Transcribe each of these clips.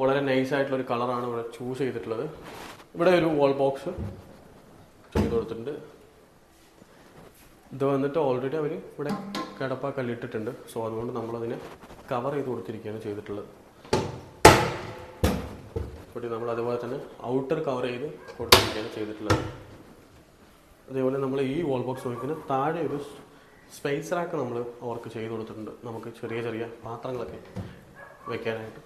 വളരെ നൈസായിട്ടുള്ളൊരു കളറാണ് ഇവിടെ ചൂസ് ചെയ്തിട്ടുള്ളത്. ഇവിടെ ഒരു വാൾ ബോക്സ് ചെയ്ത് കൊടുത്തിട്ടുണ്ട്. ഇത് വന്നിട്ട് ഓൾറെഡി അവർ ഇവിടെ കിടപ്പ കല്ലിട്ടിട്ടുണ്ട്. സോ അതുകൊണ്ട് നമ്മളതിനെ കവർ ചെയ്ത് കൊടുത്തിരിക്കുകയാണ് ചെയ്തിട്ടുള്ളത്. ഇവിടെ നമ്മൾ അതുപോലെ തന്നെ ഔട്ടർ കവർ ചെയ്ത് കൊടുത്തിരിക്കുകയാണ് ചെയ്തിട്ടുള്ളത്. അതേപോലെ നമ്മൾ ഈ വാൾ ബോക്സ് നോക്കിക്കുന്ന താഴെ ഒരു സ്പേസ് റാക്ക് നമ്മൾ അവർക്ക് ചെയ്ത് കൊടുത്തിട്ടുണ്ട്. നമുക്ക് ചെറിയ ചെറിയ പാത്രങ്ങളൊക്കെ വെക്കാനായിട്ട്.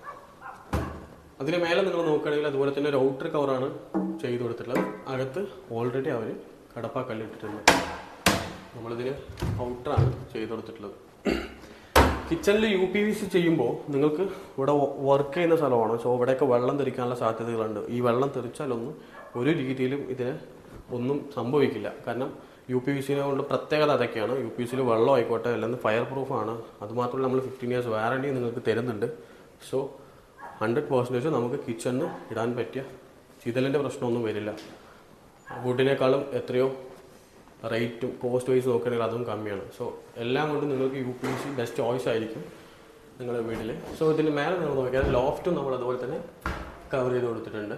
അതിന് മേലെ നിങ്ങൾ നോക്കുകയാണെങ്കിൽ അതുപോലെ തന്നെ ഒരു ഔട്ടർ കവറാണ് ചെയ്ത് കൊടുത്തിട്ടുള്ളത്. അകത്ത് ഓൾറെഡി അവർ കടപ്പ കല്ലിട്ടിട്ടുണ്ട്. നമ്മളിതിന് ഔട്ടറാണ് ചെയ്ത് കൊടുത്തിട്ടുള്ളത്. കിച്ചണിൽ UPVC ചെയ്യുമ്പോൾ നിങ്ങൾക്ക് ഇവിടെ വർക്ക് ചെയ്യുന്ന സ്ഥലമാണ്. സോ ഇവിടെയൊക്കെ വെള്ളം തെറിക്കാനുള്ള സാധ്യതകളുണ്ട്. ഈ വെള്ളം തെറിച്ചാലൊന്നും ഒരു രീതിയിലും ഇതിന് ഒന്നും സംഭവിക്കില്ല. കാരണം UPVCനെ കൊണ്ട് പ്രത്യേകത അതൊക്കെയാണ്. UPVCയിൽ വെള്ളം ആയിക്കോട്ടെ അല്ലെങ്കിൽ ഫയർ പ്രൂഫാണ്. അതുമാത്രമല്ല നമ്മൾ 15 years വാറണ്ടി നിങ്ങൾക്ക് തരുന്നുണ്ട്. സോ 100% നമുക്ക് കിച്ചണിന് ഇടാൻ പറ്റിയ ചിതലിൻ്റെ പ്രശ്നമൊന്നും വരില്ല. വുഡിനേക്കാളും എത്രയോ റേറ്റും കോസ്റ്റ് വൈസ് നോക്കുകയാണെങ്കിൽ അതും കമ്മിയാണ്. സോ എല്ലാം കൊണ്ടും നിങ്ങൾക്ക് UPVC ബെസ്റ്റ് ചോയ്സ് ആയിരിക്കും നിങ്ങളുടെ വീട്ടിൽ. സോ ഇതിന് മേലെ നിങ്ങൾ നോക്കിയാൽ ലോഫ്റ്റും നമ്മൾ അതുപോലെ തന്നെ കവർ ചെയ്ത് കൊടുത്തിട്ടുണ്ട്.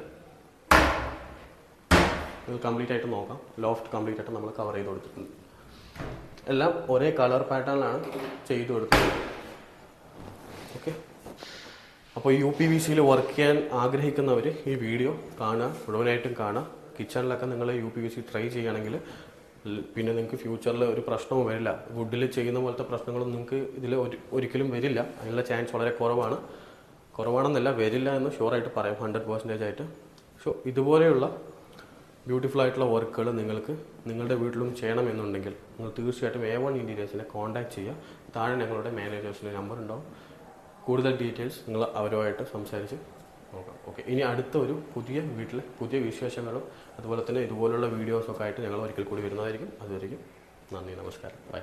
നിങ്ങൾ കംപ്ലീറ്റ് ആയിട്ട് നോക്കാം. ലോഫ്റ്റ് കംപ്ലീറ്റ് ആയിട്ട് നമ്മൾ കവർ ചെയ്ത് കൊടുത്തിട്ടുണ്ട്. എല്ലാം ഒരേ കളർ പാറ്റേണിലാണ് ചെയ്ത് കൊടുത്തത്. ഓക്കെ, അപ്പോൾ UPVCയിൽ വർക്ക് ചെയ്യാൻ ആഗ്രഹിക്കുന്നവർ ഈ വീഡിയോ കാണുക, മുഴുവനായിട്ടും കാണുക. കിച്ചണിലൊക്കെ നിങ്ങൾ UPVC ട്രൈ ചെയ്യുകയാണെങ്കിൽ പിന്നെ നിങ്ങൾക്ക് ഫ്യൂച്ചറിൽ ഒരു പ്രശ്നവും വരില്ല. വുഡിൽ ചെയ്യുന്ന പോലത്തെ പ്രശ്നങ്ങളൊന്നും നിങ്ങൾക്ക് ഇതിൽ ഒരിക്കലും വരില്ല. അതിനുള്ള ചാൻസ് വളരെ കുറവാണെന്നല്ല, വരില്ല എന്ന് ഷുവറായിട്ട് പറയാം, 100% ആയിട്ട്. സോ ഇതുപോലെയുള്ള ബ്യൂട്ടിഫുൾ ആയിട്ടുള്ള വർക്കുകൾ നിങ്ങൾക്ക് നിങ്ങളുടെ വീട്ടിലും ചെയ്യണമെന്നുണ്ടെങ്കിൽ നിങ്ങൾ തീർച്ചയായിട്ടും A1 ഇൻറ്റീരിയേഴ്സിനെ കോൺടാക്ട് ചെയ്യുക. താഴെ ഞങ്ങളുടെ മാനേജേഴ്സിൻ്റെ നമ്പർ ഉണ്ടാവും. കൂടുതൽ ഡീറ്റെയിൽസ് നിങ്ങൾ അവരുമായിട്ട് സംസാരിച്ച് നോക്കാം. ഓക്കെ, ഇനി അടുത്ത ഒരു പുതിയ വീട്ടിലെ പുതിയ വിശേഷങ്ങളും അതുപോലെ തന്നെ ഇതുപോലുള്ള വീഡിയോസൊക്കെ ആയിട്ട് ഞങ്ങൾ ഒരിക്കൽ കൂടി വരുന്നതായിരിക്കും. അതുവരെയും നന്ദി, നമസ്കാരം, ബൈ.